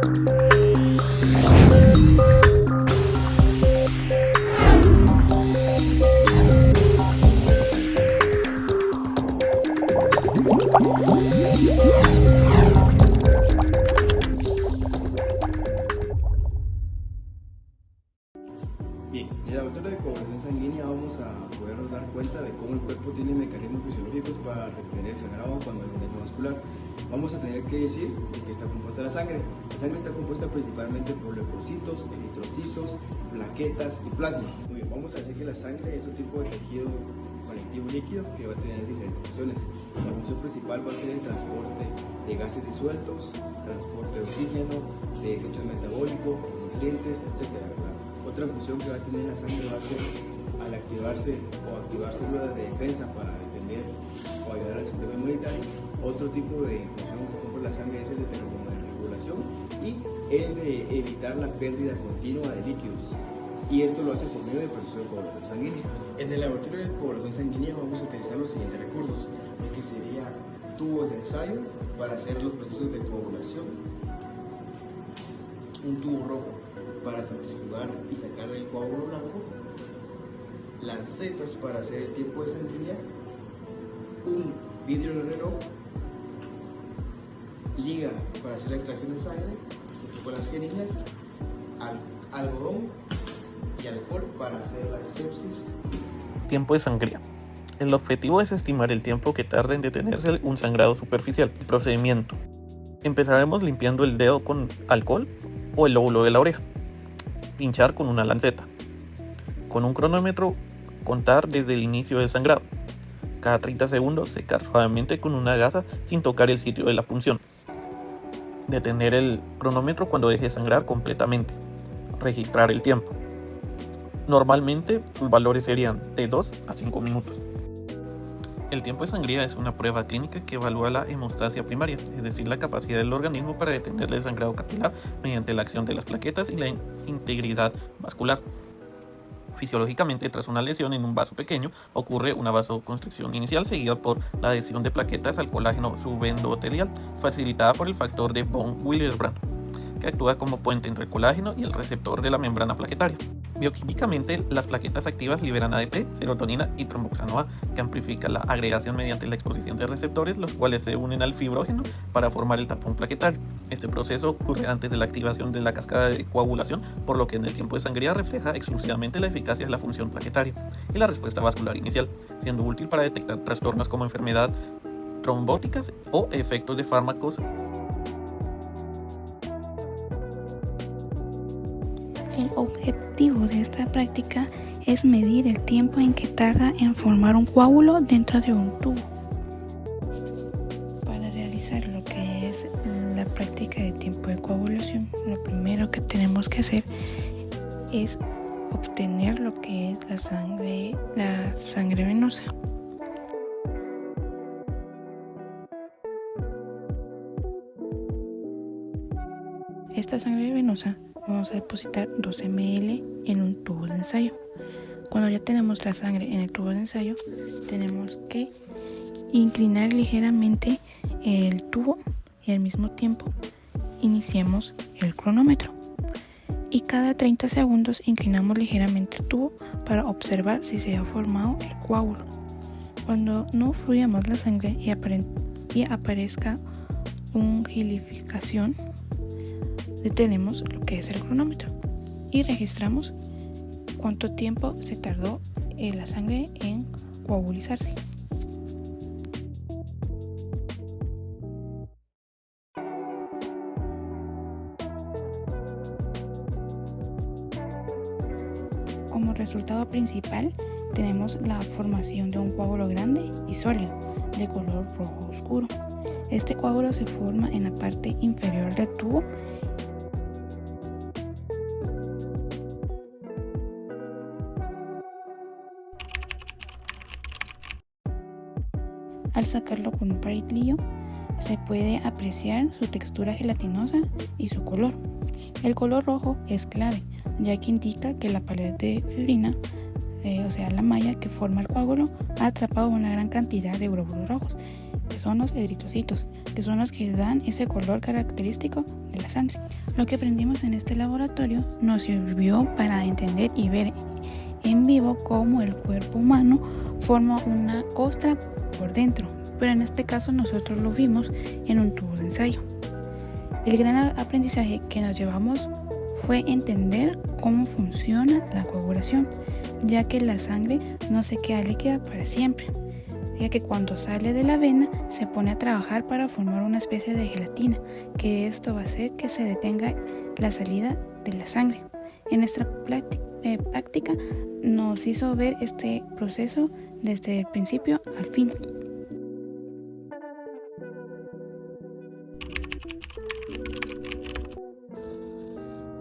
Bien, en la laboratorio de coagulación sanguínea vamos a podernos dar cuenta de cómo el cuerpo tiene mecanismos fisiológicos para retener el sangrado cuando hay un daño vascular. Vamos a tener que decir de qué está compuesta la sangre. La sangre está compuesta principalmente por leucocitos, eritrocitos, plaquetas y plasma. Muy bien, vamos a decir que la sangre es un tipo de tejido conectivo líquido que va a tener diferentes funciones. La función principal va a ser el transporte de gases disueltos, transporte de oxígeno, de desechos metabólicos, nutrientes, etc. Otra función que va a tener la sangre va a ser al activarse células de defensa para defender o ayudar al sistema inmunitario. Otro tipo de función que cumple la sangre es el de termorregulación y el de evitar la pérdida continua de líquidos. Y esto lo hace por medio del proceso de coagulación sanguínea. En el laboratorio de coagulación sanguínea vamos a utilizar los siguientes recursos, que sería tubos de ensayo para hacer los procesos de coagulación, un tubo rojo para centrifugar y sacar el coágulo blanco, lancetas para hacer el tiempo de centella, un vidrio de reloj, liga para hacer la extracción de sangre, con las jeringas, algodón y alcohol para hacer la sepsis. Tiempo de sangría. El objetivo es estimar el tiempo que tarda en detenerse un sangrado superficial. El procedimiento. Empezaremos limpiando el dedo con alcohol o el lóbulo de la oreja. Pinchar con una lanceta. Con un cronómetro, contar desde el inicio del sangrado. Cada 30 segundos secar suavemente con una gasa sin tocar el sitio de la punción. Detener el cronómetro cuando deje de sangrar completamente. Registrar el tiempo. Normalmente sus valores serían de 2 a 5 minutos. El tiempo de sangría es una prueba clínica que evalúa la hemostasia primaria, es decir, la capacidad del organismo para detener el sangrado capilar mediante la acción de las plaquetas y la integridad vascular. Fisiológicamente, tras una lesión en un vaso pequeño, ocurre una vasoconstricción inicial seguida por la adhesión de plaquetas al colágeno subendotelial, facilitada por el factor de von Willebrand, que actúa como puente entre el colágeno y el receptor de la membrana plaquetaria. Bioquímicamente, las plaquetas activas liberan ADP, serotonina y tromboxano A, que amplifica la agregación mediante la exposición de receptores, los cuales se unen al fibrógeno para formar el tapón plaquetario. Este proceso ocurre antes de la activación de la cascada de coagulación, por lo que en el tiempo de sangría refleja exclusivamente la eficacia de la función plaquetaria y la respuesta vascular inicial, siendo útil para detectar trastornos como enfermedad trombóticas o efectos de fármacos. El objetivo de esta práctica es medir el tiempo en que tarda en formar un coágulo dentro de un tubo. Para realizar lo que es la práctica de tiempo de coagulación, lo primero que tenemos que hacer es obtener lo que es la sangre venosa. Esta sangre venosa vamos a depositar 2 ml en un tubo de ensayo. Cuando ya tenemos la sangre en el tubo de ensayo, tenemos que inclinar ligeramente el tubo y al mismo tiempo iniciamos el cronómetro. Y cada 30 segundos inclinamos ligeramente el tubo para observar si se ha formado el coágulo. Cuando no fluya más la sangre y aparezca una gelificación, detenemos lo que es el cronómetro y registramos cuánto tiempo se tardó la sangre en coagulizarse. Como resultado principal tenemos la formación de un coágulo grande y sólido de color rojo oscuro. Este coágulo se forma en la parte inferior del tubo . Al sacarlo con un palillo se puede apreciar su textura gelatinosa y su color. El color rojo es clave, ya que indica que la pared de fibrina, o sea la malla que forma el coágulo, ha atrapado una gran cantidad de glóbulos rojos, que son los eritrocitos, que son los que dan ese color característico de la sangre. Lo que aprendimos en este laboratorio nos sirvió para entender y ver en vivo cómo el cuerpo humano forma una costra por dentro, pero en este caso nosotros lo vimos en un tubo de ensayo. El gran aprendizaje que nos llevamos fue entender cómo funciona la coagulación, ya que la sangre no se queda líquida para siempre, ya que cuando sale de la vena se pone a trabajar para formar una especie de gelatina, que esto va a hacer que se detenga la salida de la sangre. En esta práctica nos hizo ver este proceso desde el principio al fin.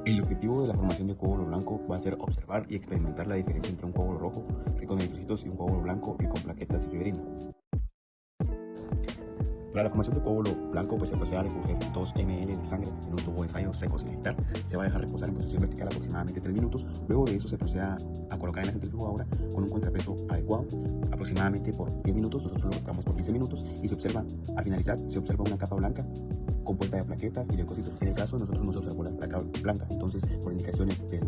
El objetivo de la formación de coágulo blanco va a ser observar y experimentar la diferencia entre un coágulo rojo rico en eritrocitos y un coágulo blanco rico en plaquetas y fibrina. Para la formación de coágulo blanco se procede a recoger 2 ml de sangre en un tubo de ensayo seco sin agitar. Se va a dejar reposar en posición vertical aproximadamente 3 minutos. Luego de eso se procede a colocar en la centrifugadora con un contrapeso adecuado aproximadamente por 10 minutos. Nosotros lo colocamos por 15 minutos y se observa, al finalizar, se observa una capa blanca compuesta de plaquetas y leucocitos. En el caso de nosotros no se observó la placa blanca, entonces por indicaciones del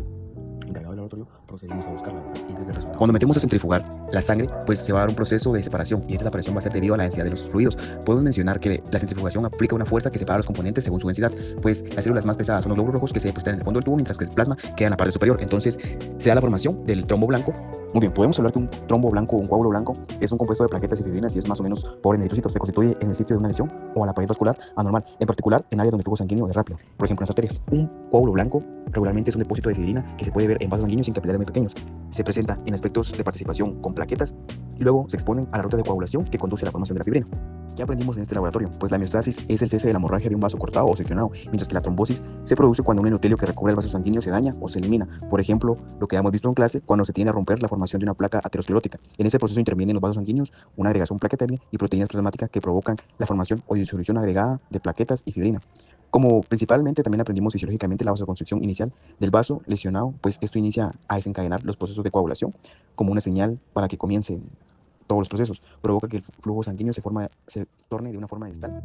encargado del laboratorio procedimos a buscarla y desde el resultado. Cuando metemos a centrifugar la sangre, pues se va a dar un proceso de separación y esta separación va a ser debido a la densidad de los fluidos. Podemos mencionar que la centrifugación aplica una fuerza que separa los componentes según su densidad, pues las células más pesadas son los glóbulos rojos que se depositan en el fondo del tubo, mientras que el plasma queda en la parte superior. Entonces se da la formación del trombo blanco. Muy bien, podemos hablar que un trombo blanco o un coágulo blanco es un compuesto de plaquetas y fibrinas y es más o menos pobre en eritrocitos. Se constituye en el sitio de una lesión o a la pared vascular anormal, en particular en áreas donde el flujo sanguíneo es rápido, por ejemplo en las arterias. Un coágulo blanco regularmente es un depósito de fibrina que se puede ver en vasos sanguíneos sin capilares muy pequeños. Se presenta en aspectos de participación con plaquetas y luego se exponen a la ruta de coagulación que conduce a la formación de la fibrina. ¿Qué aprendimos en este laboratorio? Pues la homeostasis es el cese de la hemorragia de un vaso cortado o seccionado, mientras que la trombosis se produce cuando un endotelio que recubre el vaso sanguíneo se daña o se elimina. Por ejemplo, lo que hemos visto en clase cuando se tiende a romper la formación de una placa aterosclerótica. En este proceso intervienen los vasos sanguíneos, una agregación plaquetaria y proteínas plasmáticas que provocan la formación o disolución agregada de plaquetas y fibrina. Como principalmente también aprendimos fisiológicamente la vasoconstricción inicial del vaso lesionado, pues esto inicia a desencadenar los procesos de coagulación como una señal para que comiencen todos los procesos. Provoca que el flujo sanguíneo se torne de una forma distal.